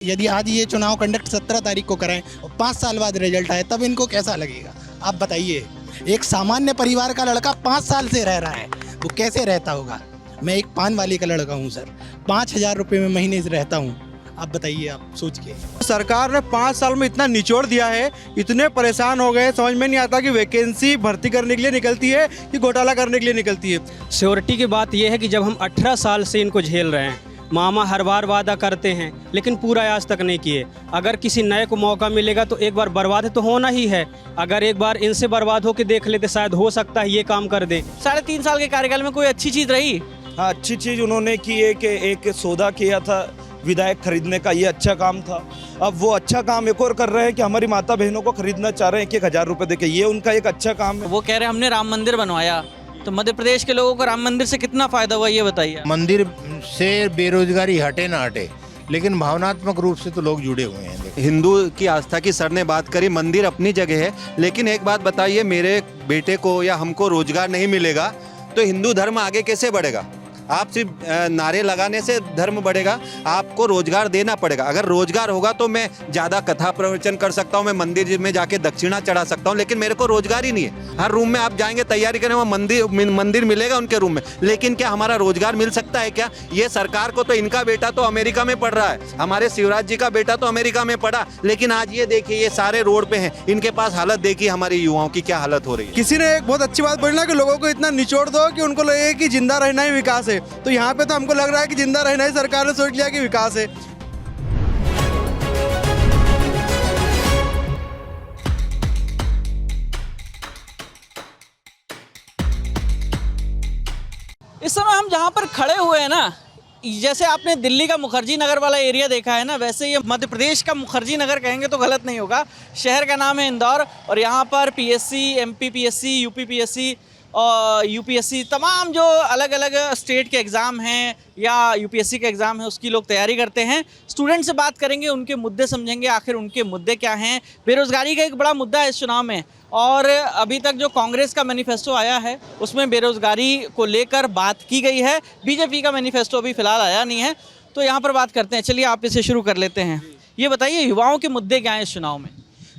यदि आज ये चुनाव कंडक्ट 17 तारीख को कराएं और 5 साल बाद रिजल्ट आए तब इनको कैसा लगेगा? आप बताइए। एक सामान्य परिवार का लड़का 5 साल से रह रहा है, वो कैसे रहता होगा? मैं एक पान वाले का लड़का हूँ सर, 5,000 रुपये में महीने से रहता हूँ। आप बताइए, आप सोच के। सरकार ने 5 साल में इतना निचोड़ दिया है, इतने परेशान हो गए, समझ में नहीं आता कि वैकेंसी भर्ती करने के लिए निकलती है कि घोटाला करने के लिए निकलती है। श्योरिटी की बात यह है कि जब हम 18 साल से इनको झेल रहे हैं, मामा हर बार वादा करते हैं लेकिन पूरा आज तक नहीं किए। अगर किसी नए को मौका मिलेगा तो एक बार बर्बाद तो होना ही है। अगर एक बार इनसे बर्बाद होकर देख लेते, शायद हो सकता है ये काम कर दे। 3.5 साल के कार्यकाल में कोई अच्छी चीज़ रही? हाँ, अच्छी चीज़ उन्होंने की है कि एक सौदा किया था विधायक खरीदने का, ये अच्छा काम था। अब वो अच्छा काम एक और कर रहे हैं कि हमारी माता बहनों को खरीदना चाह रहे हैं 1,000 रुपये देके, ये उनका एक अच्छा काम है। वो कह रहे हैं हमने राम मंदिर बनवाया, तो मध्य प्रदेश के लोगों को राम मंदिर से कितना फायदा हुआ ये बताइए। मंदिर से बेरोजगारी हटे ना हटे, लेकिन भावनात्मक रूप से तो लोग जुड़े हुए हैं। हिंदू की आस्था की सर ने बात करी, मंदिर अपनी जगह है, लेकिन एक बात बताइए, मेरे बेटे को या हमको रोजगार नहीं मिलेगा तो हिंदू धर्म आगे कैसे बढ़ेगा? आप सिर्फ नारे लगाने से धर्म बढ़ेगा? आपको रोजगार देना पड़ेगा। अगर रोजगार होगा तो मैं ज़्यादा कथा प्रवचन कर सकता हूँ, मैं मंदिर में जाके दक्षिणा चढ़ा सकता हूँ, लेकिन मेरे को रोजगार ही नहीं है। हर रूम में आप जाएंगे तैयारी करें, वो मंदिर मिलेगा उनके रूम में, लेकिन क्या हमारा रोजगार मिल सकता है क्या? ये सरकार को तो, इनका बेटा तो अमेरिका में पढ़ रहा है, हमारे शिवराज जी का बेटा तो अमेरिका में पढ़ा, लेकिन आज ये देखिए ये सारे रोड पे हैं, इनके पास हालत देखिए हमारे युवाओं की क्या हालत हो रही है। किसी ने एक बहुत अच्छी बात बोली ना कि लोगों को इतना निचोड़ दो कि उनको लगे कि जिंदा रहना ही विकास है। तो यहाँ पे तो हमको लग रहा है कि जिंदा रहना ही सरकार ने सोच लिया कि विकास है। इस समय हम जहाँ पर खड़े हुए हैं ना, जैसे आपने दिल्ली का मुखर्जी नगर वाला एरिया देखा है ना, वैसे ये मध्य प्रदेश का मुखर्जी नगर कहेंगे तो गलत नहीं होगा। शहर का नाम है इंदौर और यहाँ पर पीएससी, एमपीपीएससी, यूपीपीएससी और यूपीएससी, तमाम जो अलग अलग स्टेट के एग्ज़ाम हैं या यूपीएससी के एग्ज़ाम है उसकी लोग तैयारी करते हैं। स्टूडेंट से बात करेंगे, उनके मुद्दे समझेंगे, आखिर उनके मुद्दे क्या हैं। बेरोज़गारी का एक बड़ा मुद्दा है इस चुनाव में, और अभी तक जो कांग्रेस का मैनिफेस्टो आया है उसमें बेरोज़गारी को लेकर बात की गई है। बीजेपी का मैनिफेस्टो अभी फ़िलहाल आया नहीं है, तो यहाँ पर बात करते हैं। चलिए आप इसे शुरू कर लेते हैं। ये बताइए युवाओं के मुद्दे क्या हैं इस चुनाव में?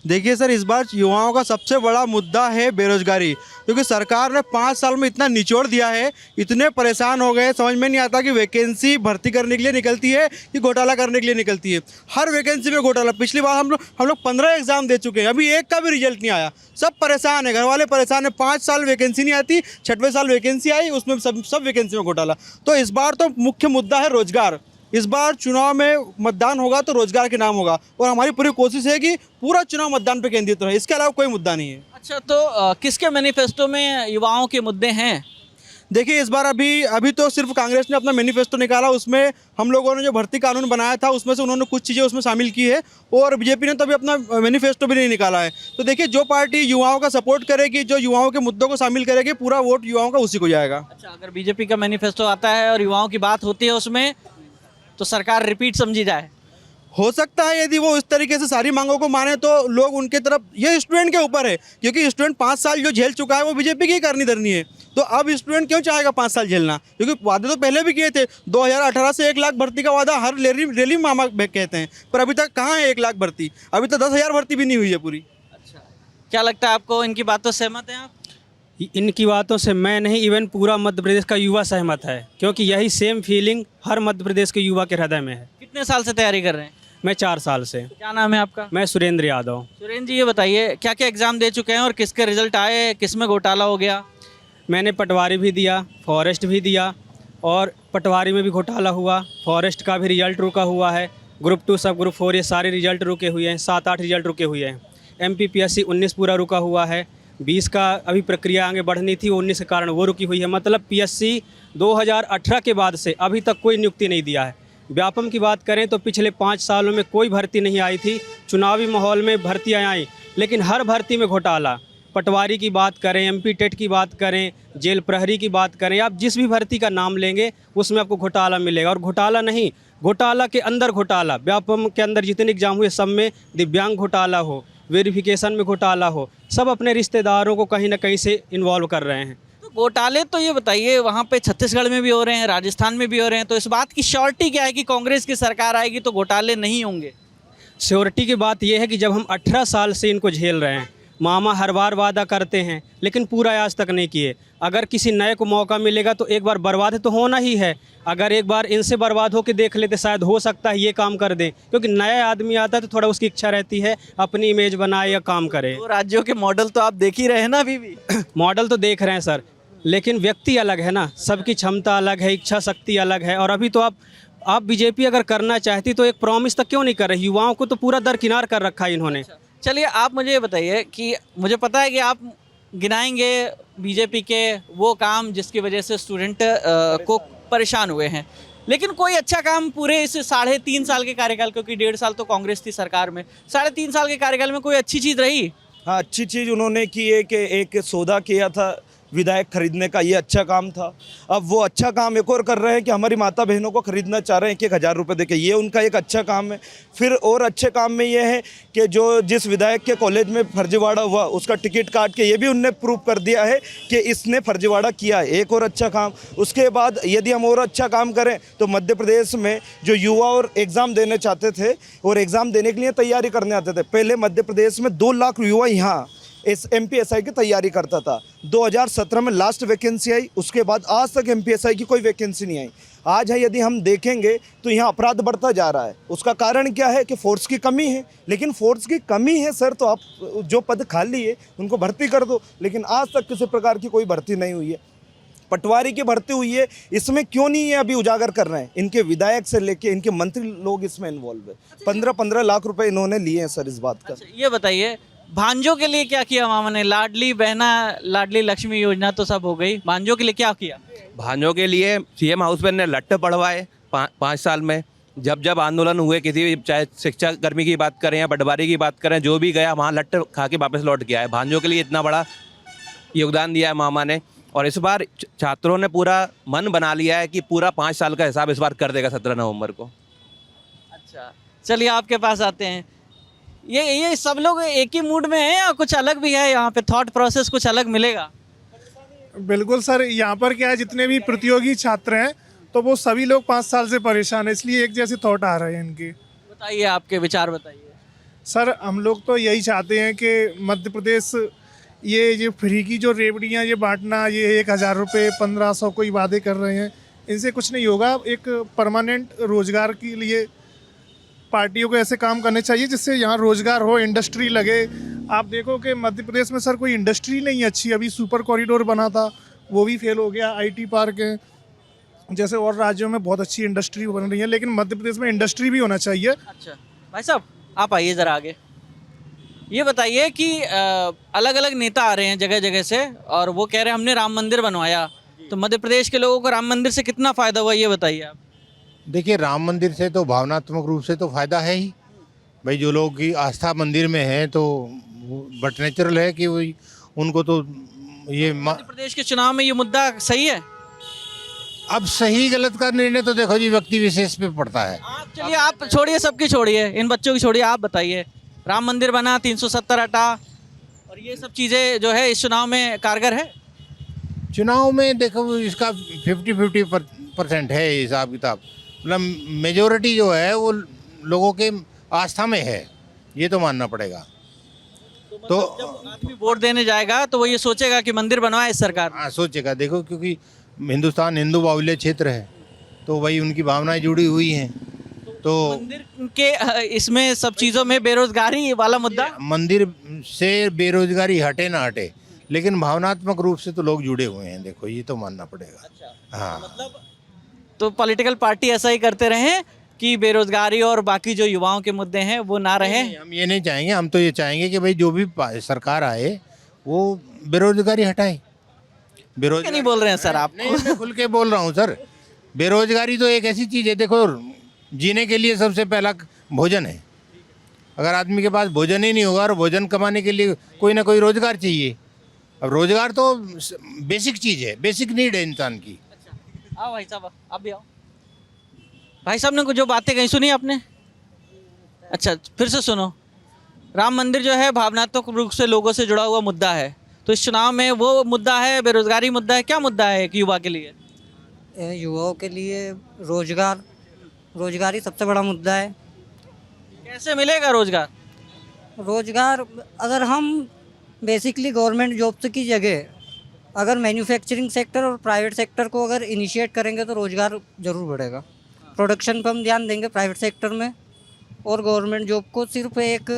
देखिए सर, इस बार युवाओं का सबसे बड़ा मुद्दा है बेरोजगारी, क्योंकि सरकार ने 5 साल में इतना निचोड़ दिया है, इतने परेशान हो गए, समझ में नहीं आता कि वैकेंसी भर्ती करने के लिए निकलती है कि घोटाला करने के लिए निकलती है। हर वैकेंसी में घोटाला। पिछली बार हम लोग 15 एग्जाम दे चुके हैं, अभी एक का भी रिजल्ट नहीं आया। सब परेशान है, घर वाले परेशान है। 5 साल वैकेंसी नहीं आती, 6वें साल वैकेंसी आई, उसमें सब वैकेंसी में घोटाला। तो इस बार तो मुख्य मुद्दा है रोजगार। इस बार चुनाव में मतदान होगा तो रोजगार के नाम होगा, और हमारी पूरी कोशिश है कि पूरा चुनाव मतदान पर केंद्रित रहे, इसके अलावा कोई मुद्दा नहीं है। अच्छा, तो किसके मैनिफेस्टो में युवाओं के मुद्दे हैं? देखिए, इस बार अभी तो सिर्फ कांग्रेस ने अपना मैनिफेस्टो निकाला, उसमें हम लोगों ने जो भर्ती कानून बनाया था उसमें से उन्होंने कुछ चीज़ें उसमें शामिल की है, और बीजेपी ने तो अभी अपना मैनिफेस्टो भी नहीं निकाला है। तो देखिए, जो पार्टी युवाओं का सपोर्ट करेगी, जो युवाओं के मुद्दों को शामिल करेगी, पूरा वोट युवाओं का उसी को जाएगा। अच्छा, अगर बीजेपी का मैनिफेस्टो आता है और युवाओं की बात होती है उसमें, तो सरकार रिपीट समझी जाए? हो सकता है, यदि वो इस तरीके से सारी मांगों को माने तो लोग उनके तरफ। ये स्टूडेंट के ऊपर है, क्योंकि स्टूडेंट 5 साल जो झेल चुका है वो बीजेपी की करनी धरनी है। तो अब स्टूडेंट क्यों चाहेगा 5 साल झेलना? क्योंकि वादे तो पहले भी किए थे। 2018 से 1 लाख भर्ती का वादा हर रैली में मामा कहते हैं, पर अभी तक कहाँ है 1 लाख भर्ती? अभी तक 10,000 भर्ती भी नहीं हुई है पूरी। अच्छा, क्या लगता है आपको, इनकी बातों से सहमत हैं आप? इनकी बातों से मैं नहीं, इवन पूरा मध्य प्रदेश का युवा सहमत है, क्योंकि यही सेम फीलिंग हर मध्य प्रदेश के युवा के हृदय में है। कितने साल से तैयारी कर रहे हैं? मैं 4 साल से। क्या नाम है आपका? मैं सुरेंद्र यादव। सुरेंद्र जी, ये बताइए क्या क्या एग्जाम दे चुके हैं और किसके रिजल्ट आए, किस में घोटाला हो गया? मैंने पटवारी भी दिया, फॉरेस्ट भी दिया, और पटवारी में भी घोटाला हुआ, फॉरेस्ट का भी रिजल्ट रुका हुआ है, ग्रुप 2 सब ग्रुप 4 ये सारे रिजल्ट रुके हुए हैं, 7-8 रिजल्ट रुके हुए हैं। MPPSC 19 पूरा रुका हुआ है, 20 का अभी प्रक्रिया आगे बढ़नी थी, 19 के कारण वो रुकी हुई है। मतलब PSC 2018 के बाद से अभी तक कोई नियुक्ति नहीं दिया है। व्यापम की बात करें तो पिछले 5 सालों में कोई भर्ती नहीं आई थी। चुनावी माहौल में भर्तियाँ आई, लेकिन हर भर्ती में घोटाला। पटवारी की बात करें, MP टेट की बात करें, जेल प्रहरी की बात करें, आप जिस भी भर्ती का नाम लेंगे उसमें आपको घोटाला मिलेगा। और घोटाला नहीं, घोटाला के अंदर घोटाला। व्यापम के अंदर जितने एग्जाम हुए सब में दिव्यांग घोटाला हो, वेरिफिकेशन में घोटाला हो, सब अपने रिश्तेदारों को कहीं ना कहीं से इन्वॉल्व कर रहे हैं। तो घोटाले तो ये बताइए, वहाँ पे छत्तीसगढ़ में भी हो रहे हैं, राजस्थान में भी हो रहे हैं, तो इस बात की श्योरिटी क्या है कि कांग्रेस की सरकार आएगी तो घोटाले नहीं होंगे? श्योरिटी की बात यह है कि जब हम 18 साल से इनको झेल रहे हैं, मामा हर बार वादा करते हैं लेकिन पूरा आज तक नहीं किए। अगर किसी नए को मौका मिलेगा तो एक बार बर्बाद तो होना ही है। अगर एक बार इनसे बर्बाद होकर देख लेते, शायद हो सकता है ये काम कर दें, क्योंकि नया आदमी आता है तो थोड़ा उसकी इच्छा रहती है अपनी इमेज बनाए या काम करे। तो राज्यों के मॉडल तो आप देख ही रहे हैं ना अभी भी। मॉडल तो देख रहे हैं सर, लेकिन व्यक्ति अलग है ना, सबकी क्षमता अलग है, इच्छा शक्ति अलग है। और अभी तो आप बीजेपी अगर करना चाहती तो एक प्रॉमिस तक क्यों नहीं कर रही? युवाओं को तो पूरा दरकिनार कर रखा है इन्होंने। चलिए आप मुझे ये बताइए कि मुझे पता है कि आप गिनाएंगे बीजेपी के वो काम जिसकी वजह से स्टूडेंट को परेशान हुए हैं, लेकिन कोई अच्छा काम पूरे इस 3.5 साल के कार्यकाल, क्योंकि 1.5 साल तो कांग्रेस थी सरकार में, 3.5 साल के कार्यकाल में कोई अच्छी चीज़ रही? हाँ, अच्छी चीज़ उन्होंने की है कि एक सौदा किया था विधायक खरीदने का, ये अच्छा काम था। अब वो अच्छा काम एक और कर रहे हैं कि हमारी माता बहनों को खरीदना चाह रहे हैं 1,000 रुपये देके, ये उनका एक अच्छा काम है। फिर और अच्छे काम में ये है कि जो जिस विधायक के कॉलेज में फर्जीवाड़ा हुआ उसका टिकट काट के ये भी उनने प्रूव कर दिया है कि इसने फर्जीवाड़ा किया है, एक और अच्छा काम। उसके बाद यदि हम और अच्छा काम करें तो मध्य प्रदेश में जो युवा और एग्ज़ाम देने चाहते थे और एग्ज़ाम देने के लिए तैयारी करने आते थे, पहले मध्य प्रदेश में 2 लाख युवा यहाँ MPSI की तैयारी करता था। 2017 में लास्ट वैकेंसी आई, उसके बाद आज तक MPSI की कोई वैकेंसी नहीं आई। आज है यदि हम देखेंगे तो यहाँ अपराध बढ़ता जा रहा है। उसका कारण क्या है कि फोर्स की कमी है। लेकिन फोर्स की कमी है सर, तो आप जो पद खाली है उनको भर्ती कर दो, लेकिन आज तक किसी प्रकार की कोई भर्ती नहीं हुई है। पटवारी की भर्ती हुई है, इसमें क्यों नहीं है अभी उजागर कर रहे हैं? इनके विधायक से लेके इनके मंत्री लोग इसमें इन्वॉल्व है। 15-15 लाख रुपए इन्होंने लिए हैं सर इस बात का। ये बताइए, भांजों के लिए क्या किया मामा ने? लाडली बहना, लाडली लक्ष्मी योजना तो सब हो गई, भांजों के लिए क्या किया? भांजों के लिए CM हाउस में ने लट्टे पढ़वाए 5 साल में। जब जब आंदोलन हुए, किसी भी चाहे शिक्षा कर्मी की बात करें या पटवारी की बात करें, जो भी गया वहाँ लट्टे खा के वापस लौट गया है। भांजों के लिए इतना बड़ा योगदान दिया है मामा ने। और इस बार छात्रों ने पूरा मन बना लिया है कि पूरा 5 साल का हिसाब इस बार कर देगा 17 नवंबर को। अच्छा, चलिए आपके पास आते हैं। ये सब लोग एक ही मूड में हैं या कुछ अलग भी है? यहाँ पे थॉट प्रोसेस कुछ अलग मिलेगा? बिल्कुल सर, यहाँ पर क्या है, जितने भी प्रतियोगी छात्र हैं तो वो सभी लोग 5 साल से परेशान है, इसलिए एक जैसे थॉट आ रहे हैं इनके। बताइए आपके विचार बताइए। सर हम लोग तो यही चाहते हैं कि मध्य प्रदेश ये फ्री की जो रेवड़ियाँ ये बांटना, ये 1,000 रुपये 1500 कोई वादे कर रहे हैं, इनसे कुछ नहीं होगा। एक परमानेंट रोजगार के लिए पार्टियों को ऐसे काम करने चाहिए जिससे यहाँ रोजगार हो, इंडस्ट्री लगे। आप देखो कि मध्य प्रदेश में सर कोई इंडस्ट्री नहीं अच्छी। अभी सुपर कॉरिडोर बना था, वो भी फेल हो गया। IT पार्क है, जैसे और राज्यों में बहुत अच्छी इंडस्ट्री बन रही है, लेकिन मध्य प्रदेश में इंडस्ट्री भी होना चाहिए। अच्छा भाई साहब, आप आइए ज़रा आगे। ये बताइए कि अलग अलग नेता आ रहे हैं जगह जगह से और वो कह रहे हैं हमने राम मंदिर बनवाया, तो मध्य प्रदेश के लोगों को राम मंदिर से कितना फ़ायदा हुआ, ये बताइए आप। देखिए, राम मंदिर से तो भावनात्मक रूप से तो फायदा है ही भाई। जो लोग की आस्था मंदिर में है तो बट नेचुरल है कि वही उनको तो ये मध्य प्रदेश के चुनाव में ये मुद्दा सही है? अब सही गलत का निर्णय तो देखो जी व्यक्ति विशेष पे पड़ता है। आप चलिए, आप छोड़िए, सबकी छोड़िए, इन बच्चों की छोड़िए, आप बताइए। राम मंदिर बना, 370 हटा और ये सब चीज़ें जो है इस चुनाव में कारगर है? चुनाव में देखो इसका 50-50% है हिसाब किताब। मतलब मेजोरिटी जो है वो लोगों के आस्था में है, ये तो मानना पड़ेगा। तो जब आदमी वोट देने जाएगा तो वो ये सोचेगा कि मंदिर बनवाए इस सरकार। हाँ, सोचेगा। देखो, क्योंकि हिंदुस्तान हिंदू बाहुल्य क्षेत्र है तो वही उनकी भावनाएं जुड़ी हुई हैं। तो मंदिर के इसमें सब चीज़ों में बेरोजगारी वाला मुद्दा, मंदिर से बेरोजगारी हटे ना हटे, लेकिन भावनात्मक रूप से तो लोग जुड़े हुए हैं। देखो, ये तो मानना पड़ेगा। अच्छा, हाँ, मतलब तो पॉलिटिकल पार्टी ऐसा ही करते रहें कि बेरोजगारी और बाकी जो युवाओं के मुद्दे हैं वो ना रहे? हम ये नहीं चाहेंगे। हम तो ये चाहेंगे कि भाई जो भी सरकार आए वो बेरोजगारी हटाए। बेरोजगारी नहीं बोल रहे हैं सर आप? नहीं, मैं खुल के बोल रहा हूँ सर। बेरोजगारी तो एक ऐसी चीज़ है, देखो जीने के लिए सबसे पहला भोजन है। अगर आदमी के पास भोजन ही नहीं होगा और भोजन कमाने के लिए कोई ना कोई रोजगार चाहिए। अब रोजगार तो बेसिक चीज़ है, बेसिक नीड है इंसान की। अच्छा, आओ भाई साहब, आप भी आओ। भाई साहब ने जो बातें कही सुनी आपने? अच्छा, फिर से सुनो। राम मंदिर जो है भावनात्मक रूप से लोगों से जुड़ा हुआ मुद्दा है, तो इस चुनाव में वो मुद्दा है, बेरोजगारी मुद्दा है, क्या मुद्दा है एक युवा के लिए? युवाओं के लिए रोजगार ही सबसे बड़ा मुद्दा है। कैसे मिलेगा रोजगार? रोजगार अगर हम बेसिकली गवर्नमेंट जॉब्स की जगह अगर मैन्युफैक्चरिंग सेक्टर और प्राइवेट सेक्टर को अगर इनिशिएट करेंगे तो रोजगार ज़रूर बढ़ेगा। प्रोडक्शन पर हम ध्यान देंगे प्राइवेट सेक्टर में, और गवर्नमेंट जॉब को सिर्फ एक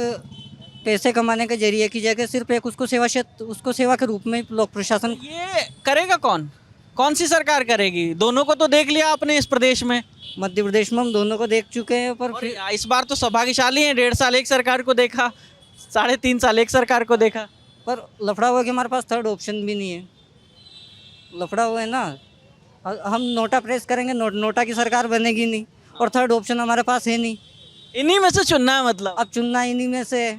पैसे कमाने के जरिए की जगह सिर्फ एक उसको सेवा के रूप में लोक प्रशासन। ये करेगा कौन? कौन सी सरकार करेगी? दोनों को तो देख लिया आपने इस प्रदेश में। मध्य प्रदेश में हम दोनों को देख चुके हैं, पर और इस बार तो सौभाग्यशाली हैं, 1.5 साल एक सरकार को देखा, 3.5 साल एक सरकार को देखा। पर लफड़ा हुआ कि हमारे पास थर्ड ऑप्शन भी नहीं है। लफड़ा हुआ है ना, हम नोटा प्रेस करेंगे, नोटा की सरकार बनेगी नहीं, और थर्ड ऑप्शन हमारे पास है नहीं। इन्हीं में से चुनना है मतलब? अब चुनना इन्हीं में से।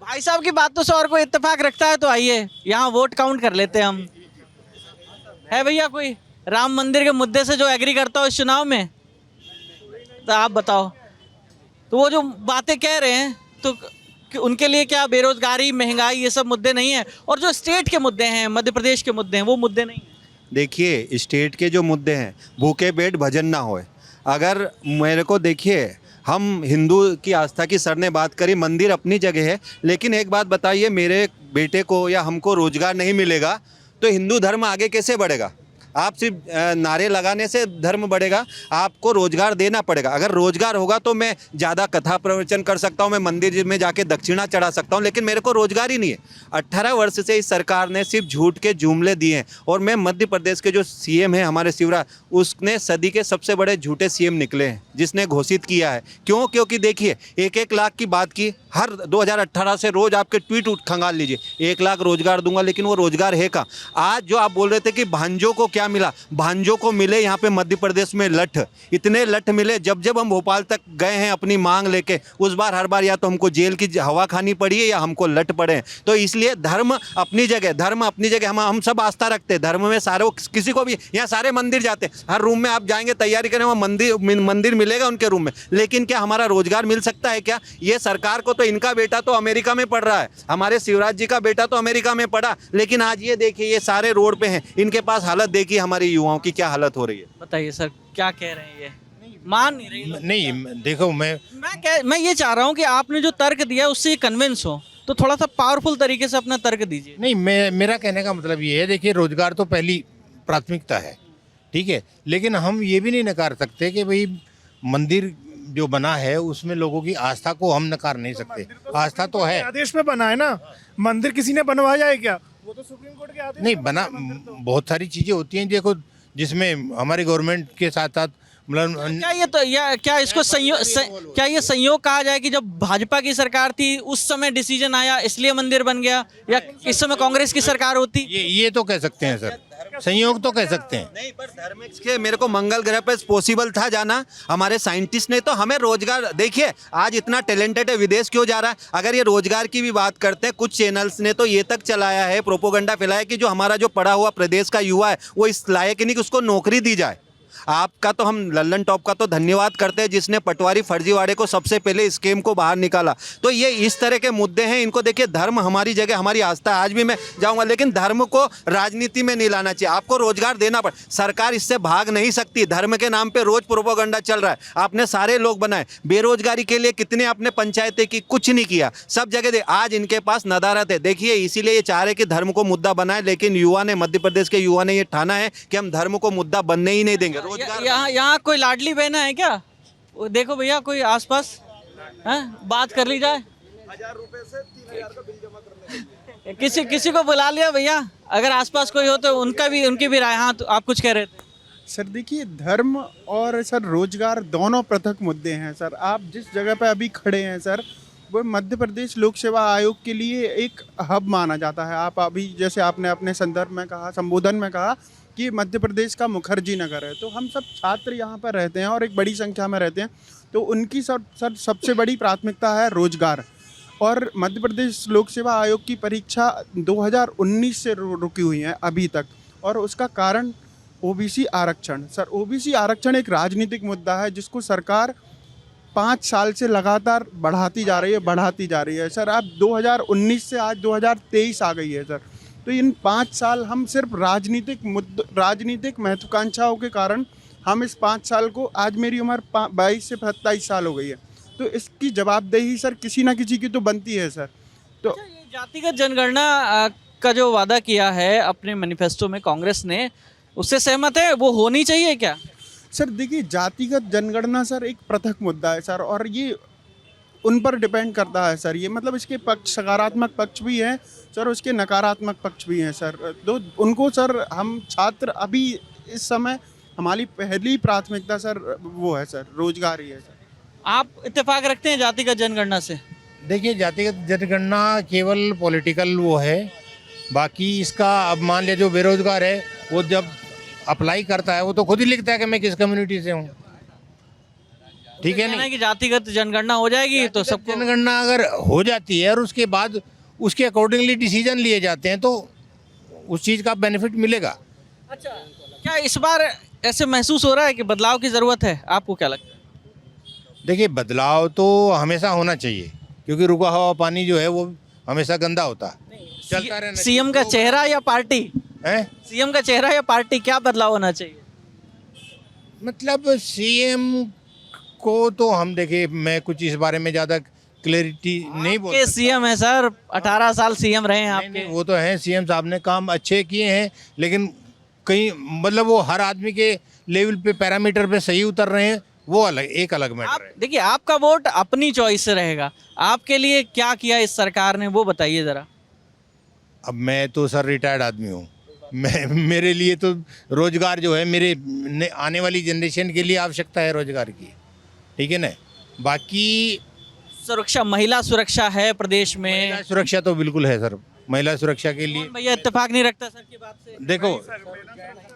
भाई साहब की बात तो से और कोई इत्तेफाक रखता है तो आइए यहाँ वोट काउंट कर लेते हैं हम। है भैया कोई राम मंदिर के मुद्दे से जो एग्री करता हो इस चुनाव में? तो आप बताओ। तो वो जो बातें कह रहे हैं तो कि उनके लिए क्या बेरोजगारी, महंगाई, ये सब मुद्दे नहीं है? और जो स्टेट के मुद्दे हैं, मध्य प्रदेश के मुद्दे हैं, वो मुद्दे नहीं हैं? देखिए, स्टेट के जो मुद्दे हैं, भूखे पेट भजन ना होए। अगर मेरे को देखिए, हम हिंदू की आस्था की सर ने बात करी, मंदिर अपनी जगह है, लेकिन एक बात बताइए, मेरे बेटे को या हमको रोजगार नहीं मिलेगा तो हिंदू धर्म आगे कैसे बढ़ेगा? आप सिर्फ नारे लगाने से धर्म बढ़ेगा? आपको रोजगार देना पड़ेगा। अगर रोजगार होगा तो मैं ज़्यादा कथा प्रवचन कर सकता हूँ, मैं मंदिर में जाके दक्षिणा चढ़ा सकता हूँ, लेकिन मेरे को रोजगार ही नहीं है। 18 वर्ष से इस सरकार ने सिर्फ झूठ के जुमले दिए हैं। और मैं मध्य प्रदेश के जो सीएम हैं हमारे शिवराज, उसने सदी के सबसे बड़े झूठे सीएम निकले हैं, जिसने घोषित किया है। क्यों? क्योंकि देखिए, 1-1 लाख की बात की, हर 2018 से रोज आपके ट्वीट खंगाल लीजिए, 1 लाख रोजगार दूंगा, लेकिन वो रोजगार है का? आज जो आप बोल रहे थे कि भांजों को क्या मिला, भांजों को मिले यहाँ पे मध्य प्रदेश में लठ, इतने लठ मिले। जब हम भोपाल तक गए हैं अपनी मांग लेके, उस बार हर बार या तो हमको जेल की हवा खानी पड़ी है या हमको लठ पड़े हैं। तो इसलिए धर्म अपनी जगह, हम सब आस्था रखते हैं धर्म में। सारे किसी को भी यहाँ सारे मंदिर जाते हैं, हर रूम में आप जाएंगे तैयारी करें, वहाँ मंदिर मिलेगा उनके रूम में। लेकिन क्या हमारा रोजगार मिल सकता है क्या? ये सरकार को तो इनका बेटा तो अमेरिका में पढ़ रहा है, हमारे शिवराज जी का बेटा तो अमेरिका में पढ़ा, लेकिन आज ये देखिए, ये सारे रोड पे हैं, इनके पास हालत देखिए हमारी युवाओं की क्या हालत हो रही है। बताइए सर, क्या कह रहे हैं? ये मान नहीं रही लोग। नहीं, देखो, मैं ये चाह रहा हूँ कि आपने जो तर्क दिया उससे कन्विंस हो, तो थोड़ा सा पावरफुल तरीके से अपना तर्क दीजिए। नहीं, मेरा कहने का मतलब ये है, देखिए, रोजगार तो पहली प्राथमिकता है, ठीक है, लेकिन हम ये भी नहीं नकार सकते कि भाई मंदिर जो बना है उसमें लोगों की आस्था को हम नकार नहीं सकते। आस्था तो है, आदेश में बना है ना, मंदिर किसी ने बनवाया है क्या? वो तो सुप्रीम कोर्ट के आदेश नहीं बना। बहुत सारी चीजें होती हैं देखो, जिसमें हमारी गवर्नमेंट के साथ साथ मतलब क्या इसको क्या ये संयोग कहा जाए कि जब भाजपा की सरकार थी उस समय डिसीजन आया इसलिए मंदिर बन गया, या इस समय कांग्रेस की सरकार होती? ये तो कह सकते हैं सर, संयोग तो कह सकते हैं। नहीं, पर धर्म के मेरे को मंगल ग्रह पे पॉसिबल था जाना, हमारे साइंटिस्ट ने तो हमें रोजगार, देखिए आज इतना टैलेंटेड है, विदेश क्यों जा रहा है? अगर ये रोजगार की भी बात करते हैं, कुछ चैनल्स ने तो ये तक चलाया है, प्रोपोगंडा फैलाया कि जो हमारा जो पढ़ा हुआ प्रदेश का युवा है वो इस लायक नहीं कि उसको नौकरी दी जाए। आपका तो हम लल्लन टॉप का तो धन्यवाद करते हैं, जिसने पटवारी फर्जीवाड़े को सबसे पहले स्कीम को बाहर निकाला। तो ये इस तरह के मुद्दे हैं, इनको देखिए, धर्म हमारी जगह, हमारी आस्था, आज भी मैं जाऊंगा, लेकिन धर्म को राजनीति में नहीं लाना चाहिए। आपको रोजगार देना पड़े, सरकार इससे भाग नहीं सकती। धर्म के नाम पे रोज प्रोपोगंडा चल रहा है, आपने सारे लोग बनाए। बेरोजगारी के लिए कितने आपने पंचायतें की, कुछ नहीं किया, सब जगह आज इनके पास नदारत है। देखिए, इसीलिए ये चाह रहे कि धर्म को मुद्दा बनाए, लेकिन युवा ने, मध्य प्रदेश के युवा ने ये ठाना है कि हम धर्म को मुद्दा बनने ही नहीं देंगे। यहाँ कोई लाडली बहना है क्या? वो देखो भैया, कोई आसपास है, बात कर ली जाए। 1000 रुपए से 3000 का बिल जमा करने किसी को बुला लिया भैया, अगर आसपास कोई हो तो उनकी भी राय। हाँ, तो आप कुछ कह रहे थे सर? देखिए, धर्म और सर रोजगार दोनों पृथक मुद्दे हैं सर। आप जिस जगह पर अभी खड़े हैं सर, वो मध्य प्रदेश लोक सेवा आयोग के लिए एक हब माना जाता है। आप अभी जैसे आपने अपने संदर्भ में कहा, संबोधन में कहा कि मध्य प्रदेश का मुखर्जी नगर है, तो हम सब छात्र यहाँ पर रहते हैं और एक बड़ी संख्या में रहते हैं, तो उनकी सर सबसे बड़ी प्राथमिकता है रोजगार। और मध्य प्रदेश लोक सेवा आयोग की परीक्षा 2019 से रुकी हुई है अभी तक, और उसका कारण ओबीसी आरक्षण। सर, ओबीसी आरक्षण एक राजनीतिक मुद्दा है जिसको सरकार 5 साल से लगातार बढ़ाती जा रही है सर। आप 2019 से आज 2023 आ गई है सर, तो इन 5 साल हम सिर्फ राजनीतिक महत्वाकांक्षाओं के कारण हम इस 5 साल को, आज मेरी उम्र 22 से 27 साल हो गई है, तो इसकी जवाबदेही सर किसी ना किसी की तो बनती है सर। तो ये जातिगत जनगणना का जो वादा किया है अपने मैनिफेस्टो में कांग्रेस ने, उससे सहमत है? वो होनी चाहिए क्या? सर देखिए, जातिगत जनगणना सर एक पृथक मुद्दा है सर, और ये उन पर डिपेंड करता है सर। ये मतलब इसके पक्ष, सकारात्मक पक्ष भी हैं सर, उसके नकारात्मक पक्ष भी हैं सर। तो उनको सर, हम छात्र अभी इस समय हमारी पहली प्राथमिकता सर वो है सर, रोजगार ही है सर। आप इत्तेफाक रखते हैं जातिगत जनगणना से? देखिए, जातिगत जनगणना केवल पॉलिटिकल वो है, बाकी इसका अब मान लिया जो बेरोजगार है वो जब अप्लाई करता है वो तो खुद ही लिखता है कि मैं किस कम्युनिटी से हूँ, ठीक है नहीं? कि जातिगत जनगणना हो जाएगी तो सबको, जनगणना अगर हो जाती है और उसके बाद उसके अकॉर्डिंगली डिसीजन लिए जाते हैं तो उस चीज़ का बेनिफिट मिलेगा। अच्छा, क्या इस बार ऐसे महसूस हो रहा है कि बदलाव की ज़रूरत है? आपको क्या लगता है? देखिए, बदलाव तो हमेशा होना चाहिए, क्योंकि रुका हुआ पानी जो है वो हमेशा गंदा होता है, चलता रहना। सीएम का चेहरा या पार्टी है? सीएम का चेहरा या पार्टी, क्या बदलाव होना चाहिए? मतलब सीएम को तो हम देखिए, मैं कुछ इस बारे में ज़्यादा क्लैरिटी नहीं बोल के सीएम है सर, 18 साल सीएम रहे हैं नहीं, आपके। नहीं, वो तो हैं, सीएम साहब ने काम अच्छे किए हैं, लेकिन कहीं मतलब वो हर आदमी के लेवल पे, पैरामीटर पे सही उतर रहे हैं, वो अलग, एक अलग मैटर है। देखिए, आपका वोट अपनी चॉइस से रहेगा, आपके लिए क्या किया इस सरकार ने वो बताइए ज़रा। अब मैं तो सर रिटायर्ड आदमी हूँ, मेरे लिए तो रोजगार जो है, मेरे आने वाली जनरेशन के लिए आवश्यकता है रोजगार की, ठीक है ना? बाकी सुरक्षा, महिला सुरक्षा है प्रदेश में? महिला सुरक्षा तो बिल्कुल है सर, महिला सुरक्षा के लिए भैया इत्तेफाक नहीं रखता सर की बात से? देखो,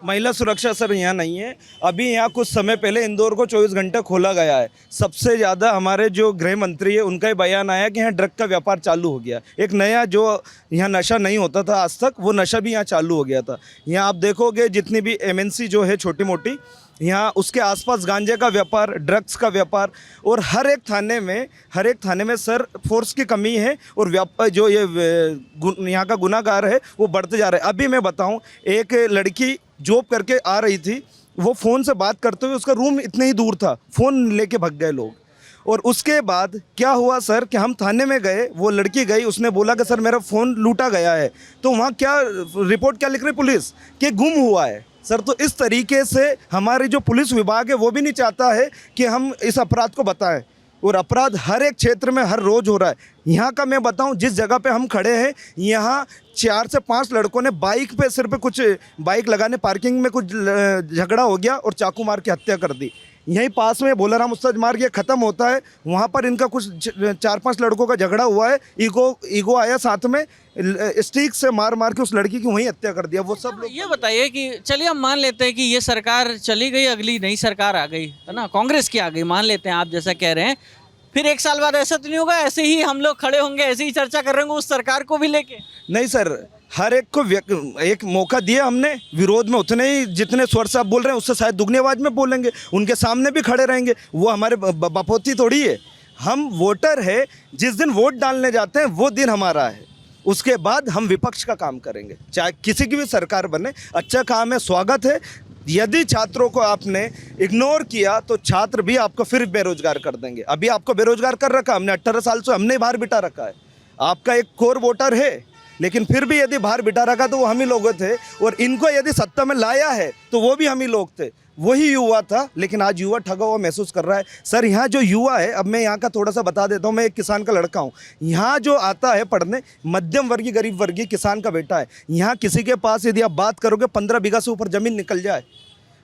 महिला सुरक्षा सर यहाँ नहीं है। अभी यहाँ कुछ समय पहले इंदौर को 24 घंटे खोला गया है। सबसे ज़्यादा हमारे जो गृह मंत्री है उनका ही बयान आया कि यहाँ ड्रग का व्यापार चालू हो गया। एक नया जो यहाँ नशा नहीं होता था आज तक, वो नशा भी यहाँ चालू हो गया था। यहाँ आप देखोगे जितनी भी MNC जो है छोटी मोटी, यहाँ उसके आसपास गांजे का व्यापार, ड्रग्स का व्यापार, और हर एक थाने में सर फोर्स की कमी है, और जो ये यहाँ का गुनाहगार है वो बढ़ते जा रहे हैं। अभी मैं बताऊं, एक लड़की जॉब करके आ रही थी, वो फ़ोन से बात करते हुए, उसका रूम इतने ही दूर था, फ़ोन लेके भाग गए लोग। और उसके बाद क्या हुआ सर कि हम थाने में गए, वो लड़की गई, उसने बोला कि सर मेरा फ़ोन लूटा गया है। तो वहाँ क्या रिपोर्ट क्या लिख रही पुलिस कि गुम हुआ है सर। तो इस तरीके से हमारी जो पुलिस विभाग है वो भी नहीं चाहता है कि हम इस अपराध को बताएं, और अपराध हर एक क्षेत्र में हर रोज़ हो रहा है। यहाँ का मैं बताऊं, जिस जगह पे हम खड़े हैं, यहाँ 4 से 5 लड़कों ने बाइक पे, सिर पे कुछ बाइक लगाने पार्किंग में कुछ झगड़ा हो गया और चाकू मार के हत्या कर दी। यहीं पास में भोलाराम उस्ताद मार्ग ये ख़त्म होता है, वहाँ पर इनका कुछ 4-5 लड़कों का झगड़ा हुआ है, ईगो आया साथ में, स्टिक से मार के उस लड़की की वहीं हत्या कर दिया। वो सब लोग, ये बताइए कि चलिए हम मान लेते हैं कि ये सरकार चली गई, अगली नई सरकार आ गई है ना, कांग्रेस की आ गई, मान लेते हैं आप जैसा कह रहे हैं, फिर 1 साल बाद ऐसा तो नहीं होगा, ऐसे ही हम लोग खड़े होंगे, ऐसे ही चर्चा कर रहे होंगे उस सरकार को भी लेके? नहीं सर, हर एक को एक मौका दिया हमने, विरोध में उतने ही जितने स्वर से आप बोल रहे हैं उससे शायद दुगनी आवाज में बोलेंगे, उनके सामने भी खड़े रहेंगे। वो हमारे बपोती थोड़ी है, हम वोटर है, जिस दिन वोट डालने जाते हैं वो दिन हमारा है, उसके बाद हम विपक्ष का काम करेंगे, चाहे किसी की भी सरकार बने। अच्छा काम है, स्वागत है। यदि छात्रों को आपने इग्नोर किया तो छात्र भी आपको फिर बेरोजगार कर देंगे। अभी आपको बेरोजगार कर रखा हमने, 18 साल से हमने बाहर बिठा रखा है। आपका एक कोर वोटर है, लेकिन फिर भी यदि बाहर बिठा रखा तो वो हम ही लोग थे, और इनको यदि सत्ता में लाया है तो वो भी हम ही लोग थे, वही युवा था। लेकिन आज युवा ठगा हुआ महसूस कर रहा है। सर यहाँ जो युवा है, अब मैं यहाँ का थोड़ा सा बता देता हूँ, मैं एक किसान का लड़का हूँ। यहाँ जो आता है पढ़ने, मध्यम वर्गीय गरीब वर्गीय किसान का बेटा है। यहाँ किसी के पास यदि आप बात करोगे 15 बीघा से ऊपर ज़मीन निकल जाए,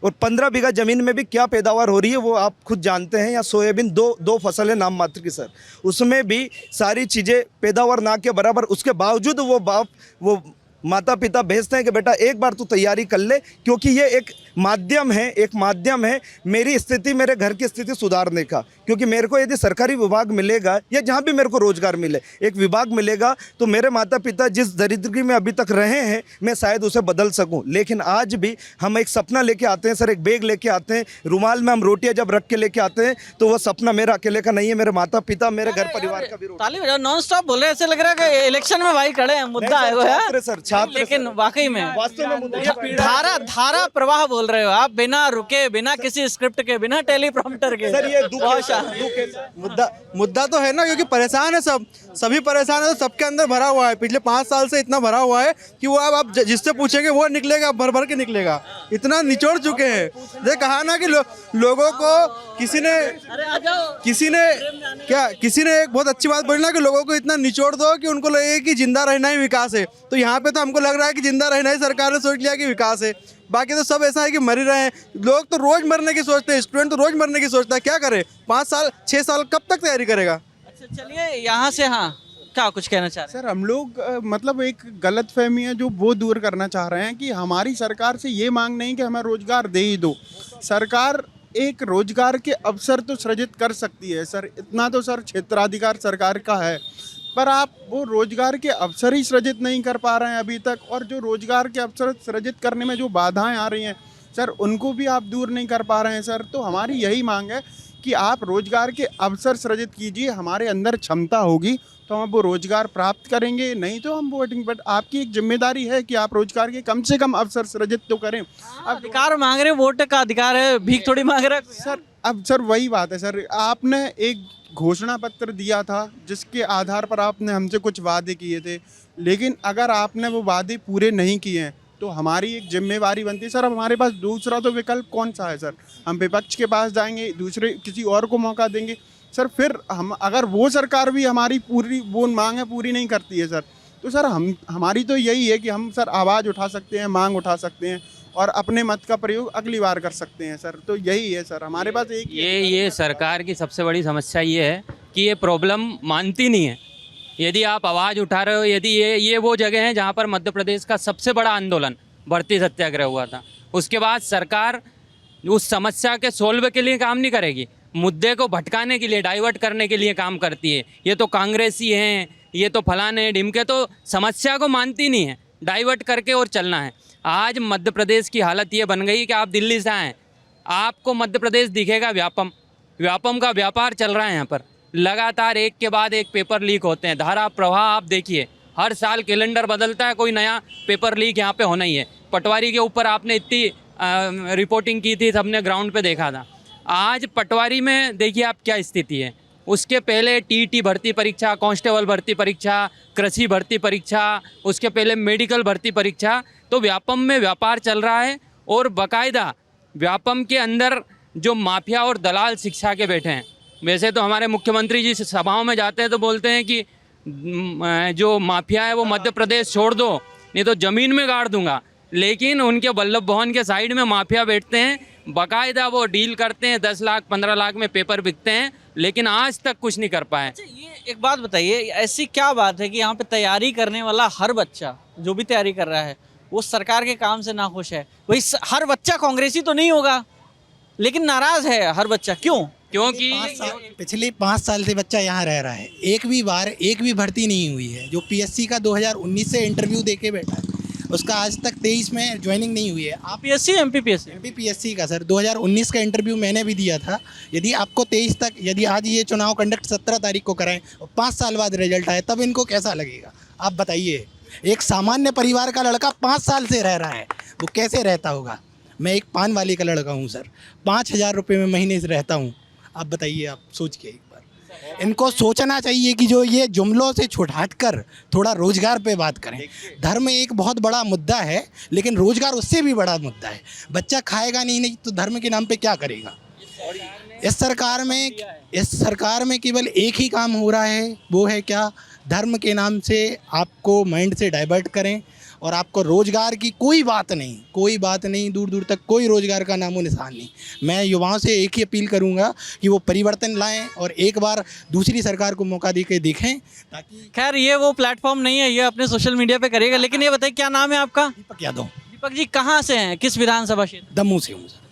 और 15 बीघा ज़मीन में भी क्या पैदावार हो रही है वो आप खुद जानते हैं। या सोयाबीन दो फसल है नाम मात्र की सर, उसमें भी सारी चीज़ें पैदावार ना के बराबर। उसके बावजूद वो माता पिता भेजते हैं कि बेटा एक बार तू तैयारी कर ले, क्योंकि ये एक माध्यम है, एक माध्यम है मेरी स्थिति, मेरे घर की स्थिति सुधारने का। क्योंकि मेरे को यदि सरकारी विभाग मिलेगा या जहाँ भी मेरे को रोजगार मिले, एक विभाग मिलेगा, तो मेरे माता पिता जिस दरिद्री में अभी तक रहे हैं मैं शायद उसे बदल सकूं। लेकिन आज भी हम एक सपना लेके आते हैं सर, एक बैग लेके आते हैं, रुमाल में हम रोटियां जब रख के लेके आते हैं, तो वो सपना मेरा अकेले का नहीं है, मेरे माता पिता, मेरे घर परिवार का भी। ताली बजाओ, नॉन स्टॉप बोल रहे हैं, ऐसे लग रहा है कि इलेक्शन में भाई खड़े हैं, मुद्दा है वो छात्र है सर, छात्र। लेकिन वाकई में वास्तव में मुद्दा धारा प्रवाह बोल रहे हो आप, बिना रुके, बिना किसी स्क्रिप्ट के, बिना टेलीप्रॉम्प्टर के। सर ये दुख है, मुद्दा तो है ना, क्योंकि परेशान है सभी परेशान है, तो सबके अंदर भरा हुआ है। पिछले 5 साल से इतना भरा हुआ है कि वो अब जिससे पूछेंगे वो निकलेगा, भर भर के निकलेगा, इतना निचोड़ चुके हैं। ये कहा ना कि लोगों को किसी ने एक बहुत अच्छी बात बोली ना कि लोगों को इतना निचोड़ दो कि उनको लगे कि जिंदा रहना ही विकास है। तो यहाँ पे तो हमको लग रहा है कि जिंदा रहना ही सरकार ने सोच लिया कि विकास है, बाकी तो सब ऐसा है कि मर ही रहे हैं। लोग तो रोज मरने की सोचते हैं, स्टूडेंट तो रोज मरने की सोचता है, क्या करे? 5 साल 6 साल कब तक तैयारी करेगा? अच्छा चलिए यहाँ से, हाँ क्या कुछ कहना चाह रहे हैं? सर हम लोग मतलब एक गलत फहमी है जो वो दूर करना चाह रहे हैं कि हमारी सरकार से ये मांग नहीं कि हमें रोजगार दे ही दो। सरकार एक रोजगार के अवसर तो सृजित कर सकती है सर, इतना तो सर क्षेत्राधिकार सरकार का है, पर आप वो रोजगार के अवसर ही सृजित नहीं कर पा रहे हैं अभी तक। और जो रोजगार के अवसर सृजित करने में जो बाधाएं आ रही हैं सर, उनको भी आप दूर नहीं कर पा रहे हैं सर। तो हमारी यही मांग है कि आप रोजगार के अवसर सृजित कीजिए, हमारे अंदर क्षमता होगी तो हम वो रोजगार प्राप्त करेंगे, नहीं तो हम वोटिंग। बट आपकी एक जिम्मेदारी है कि आप रोजगार के कम से कम अवसर सृजित तो करें। अब अधिकार मांग रहे, वोट का अधिकार है, भीख थोड़ी मांग रहे सर। अब सर वही बात है सर, आपने एक घोषणा पत्र दिया था जिसके आधार पर आपने हमसे कुछ वादे किए थे, लेकिन अगर आपने वो वादे पूरे नहीं किए हैं तो हमारी एक जिम्मेवारी बनती है सर। अब हमारे पास दूसरा तो विकल्प कौन सा है सर? हम विपक्ष के पास जाएंगे, दूसरे किसी और को मौका देंगे सर? फिर हम अगर वो सरकार भी हमारी पूरी वो मांग है पूरी नहीं करती है सर, तो सर हमारी तो यही है कि हम सर आवाज़ उठा सकते हैं, मांग उठा सकते हैं और अपने मत का प्रयोग अगली बार कर सकते हैं सर। तो यही है सर हमारे पास एक ये सरकार की सबसे बड़ी समस्या ये है कि ये प्रॉब्लम मानती नहीं है। यदि आप आवाज़ उठा रहे हो, यदि ये वो जगह है जहाँ पर मध्य प्रदेश का सबसे बड़ा आंदोलन भर्ती सत्याग्रह हुआ था, उसके बाद सरकार उस समस्या के सोल्व के लिए काम नहीं करेगी, मुद्दे को भटकाने के लिए, डाइवर्ट करने के लिए काम करती है। ये तो कांग्रेसी हैं, ये तो फलाने ढिमके, तो समस्या को मानती नहीं है, डाइवर्ट करके और चलना है। आज मध्य प्रदेश की हालत ये बन गई कि आप दिल्ली से आएँ, आपको मध्य प्रदेश दिखेगा व्यापम का व्यापार चल रहा है यहाँ पर। लगातार एक के बाद एक पेपर लीक होते हैं, धारा प्रवाह आप देखिए, हर साल कैलेंडर बदलता है, कोई नया पेपर लीक यहाँ पे होना ही है। पटवारी के ऊपर आपने इतनी रिपोर्टिंग की थी, सबने ग्राउंड पे देखा था। आज पटवारी में देखिए आप क्या स्थिति है। उसके पहले टीटी भर्ती परीक्षा, कांस्टेबल भर्ती परीक्षा, कृषि भर्ती परीक्षा, उसके पहले मेडिकल भर्ती परीक्षा। तो व्यापम में व्यापार चल रहा है और बाकायदा व्यापम के अंदर जो माफिया और दलाल शिक्षा के बैठे हैं। वैसे तो हमारे मुख्यमंत्री जी सभाओं में जाते हैं तो बोलते हैं कि जो माफिया है वो मध्य प्रदेश छोड़ दो, नहीं तो ज़मीन में गाड़ दूंगा, लेकिन उनके वल्लभ भवन के साइड में माफिया बैठते हैं, बाकायदा वो डील करते हैं, 10 लाख 15 लाख में पेपर बिकते हैं, लेकिन आज तक कुछ नहीं कर पाए। अच्छा, ये एक बात बताइए, ऐसी क्या बात है कि यहाँ पे तैयारी करने वाला हर बच्चा जो भी तैयारी कर रहा है वो सरकार के काम से नाखुश है? वही हर बच्चा कांग्रेसी तो नहीं होगा, लेकिन नाराज है हर बच्चा, क्यों? क्योंकि पिछले 5 साल से बच्चा यहाँ रह रहा है, एक भी भर्ती नहीं हुई है। जो पीएससी का 2019 से इंटरव्यू देके बैठा है, उसका आज तक 23 में ज्वाइनिंग नहीं हुई है। आप पीएससी एमपीपीएससी का सर 2019 का इंटरव्यू मैंने भी दिया था। यदि आपको 23 तक, यदि आज ये चुनाव कंडक्ट 17 तारीख को कराएं और 5 साल बाद रिजल्ट आए, तब इनको कैसा लगेगा? आप बताइए। एक सामान्य परिवार का लड़का 5 साल से रह रहा है, वो कैसे रहता होगा? मैं एक पान वाली का लड़का हूँ सर, 5,000 रुपये में महीने से रहता हूँ। आप बताइए, आप सोच के एक बार। इनको सोचना चाहिए कि जो ये जुमलों से हट कर थोड़ा रोजगार पे बात करें। धर्म एक बहुत बड़ा मुद्दा है, लेकिन रोजगार उससे भी बड़ा मुद्दा है। बच्चा खाएगा नहीं तो धर्म के नाम पे क्या करेगा? इस सरकार में केवल एक ही काम हो रहा है, वो है क्या? धर्म के नाम से आपको माइंड से डाइवर्ट करें और आपको रोज़गार की कोई बात नहीं, दूर दूर तक कोई रोज़गार का नामो निशान नहीं। मैं युवाओं से एक ही अपील करूंगा कि वो परिवर्तन लाएं और एक बार दूसरी सरकार को मौका दे के देखें, ताकि खैर ये वो प्लेटफॉर्म नहीं है, ये अपने सोशल मीडिया पे करेगा। लेकिन ये बताइए क्या नाम है आपका? दीपक यादव। दीपक जी कहाँ से हैं, किस विधानसभा क्षेत्र? दमू से हूँ सर।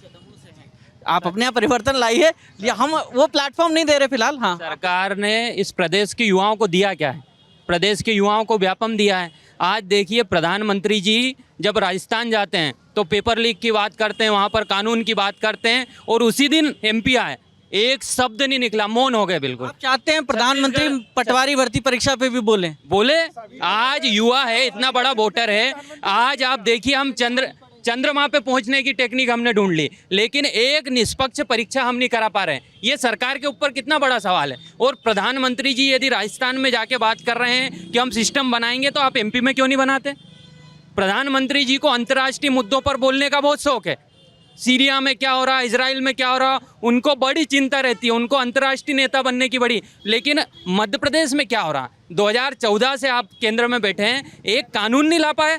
आप अपने यहाँ परिवर्तन लाइए, या हम वो प्लेटफॉर्म नहीं दे रहे फिलहाल। हाँ, सरकार ने इस प्रदेश के युवाओं को दिया क्या है? प्रदेश के युवाओं को व्यापम दिया है। आज देखिए प्रधानमंत्री जी जब राजस्थान जाते हैं तो पेपर लीक की बात करते हैं, वहाँ पर कानून की बात करते हैं, और उसी दिन एमपी आए, एक शब्द नहीं निकला, मौन हो गए बिल्कुल। आप चाहते हैं प्रधानमंत्री पटवारी भर्ती परीक्षा पे भी बोले? आज युवा है, इतना बड़ा वोटर है। आज आप देखिए हम चंद्रमा पे पहुंचने की टेक्निक हमने ढूंढ ली, लेकिन एक निष्पक्ष परीक्षा हम नहीं करा पा रहे हैं। ये सरकार के ऊपर कितना बड़ा सवाल है। और प्रधानमंत्री जी यदि राजस्थान में जाके बात कर रहे हैं कि हम सिस्टम बनाएंगे, तो आप एमपी में क्यों नहीं बनाते? प्रधानमंत्री जी को अंतर्राष्ट्रीय मुद्दों पर बोलने का बहुत शौक है। सीरिया में क्या हो रहा है, इजराइल में क्या हो रहा, उनको बड़ी चिंता रहती है, उनको अंतर्राष्ट्रीय नेता बनने की बड़ी। लेकिन मध्य प्रदेश में क्या हो रहा है? 2014 से आप केंद्र में बैठे हैं, एक कानून नहीं ला पाए,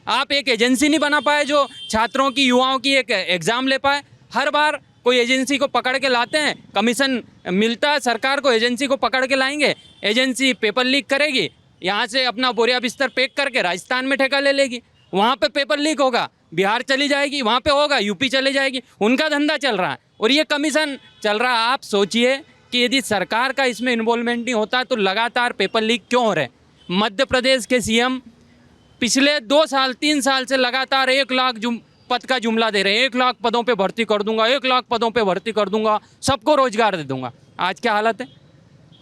आप एक एजेंसी नहीं बना पाए जो छात्रों की, युवाओं की एक एग्ज़ाम ले पाए। हर बार कोई एजेंसी को पकड़ के लाते हैं, कमीशन मिलता है सरकार को, एजेंसी को पकड़ के लाएंगे, एजेंसी पेपर लीक करेगी, यहाँ से अपना बोरिया बिस्तर पैक करके राजस्थान में ठेका ले लेगी, वहाँ पे पेपर लीक होगा, बिहार चली जाएगी, वहाँ पे होगा, यूपी चले जाएगी, उनका धंधा चल रहा है और ये कमीशन चल रहा है। आप सोचिए कि यदि सरकार का इसमें इन्वॉल्वमेंट नहीं होता तो लगातार पेपर लीक क्यों हो रहे? मध्य प्रदेश के सीएम पिछले 2 साल 3 साल से लगातार 1 लाख पद का जुमला दे रहे हैं, 1 लाख पदों पे भर्ती कर दूंगा, 1 लाख पदों पे भर्ती कर दूंगा, सबको रोजगार दे दूंगा। आज क्या हालत है?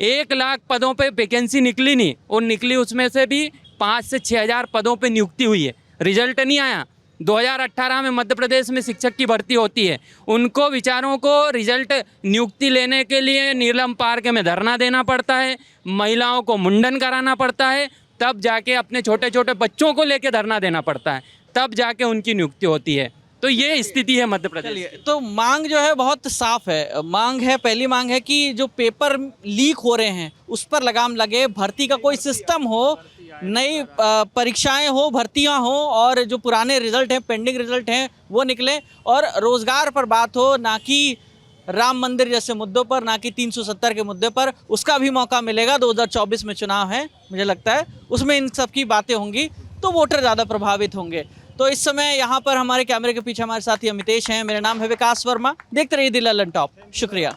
1 लाख पदों पे वैकेंसी निकली नहीं, और निकली उसमें से भी 5 से 6 हज़ार पदों पे नियुक्ति हुई है, रिजल्ट नहीं आया। 2018 में मध्य प्रदेश में शिक्षक की भर्ती होती है, उनको विचारों को रिजल्ट नियुक्ति लेने के लिए नीलम पार्क में धरना देना पड़ता है, महिलाओं को मुंडन कराना पड़ता है, तब जाके अपने छोटे छोटे बच्चों को लेके धरना देना पड़ता है, तब जाके उनकी नियुक्ति होती है। तो ये स्थिति है मध्य प्रदेश। तो मांग जो है बहुत साफ है। मांग है, पहली मांग है कि जो पेपर लीक हो रहे हैं उस पर लगाम लगे, भर्ती का कोई सिस्टम हो, नई परीक्षाएं हो, भर्तियां हो, और जो पुराने रिजल्ट हैं, पेंडिंग रिजल्ट हैं, वो निकले, और रोजगार पर बात हो, ना कि राम मंदिर जैसे मुद्दों पर, ना कि 370 के मुद्दे पर। उसका भी मौका मिलेगा, 2024 में चुनाव है, मुझे लगता है उसमें इन सब की बातें होंगी तो वोटर ज़्यादा प्रभावित होंगे। तो इस समय यहाँ पर हमारे कैमरे के पीछे हमारे साथी अमितेश हैं, मेरा नाम है विकास वर्मा। देखते रहिए दिल्ली ललन टॉप। शुक्रिया।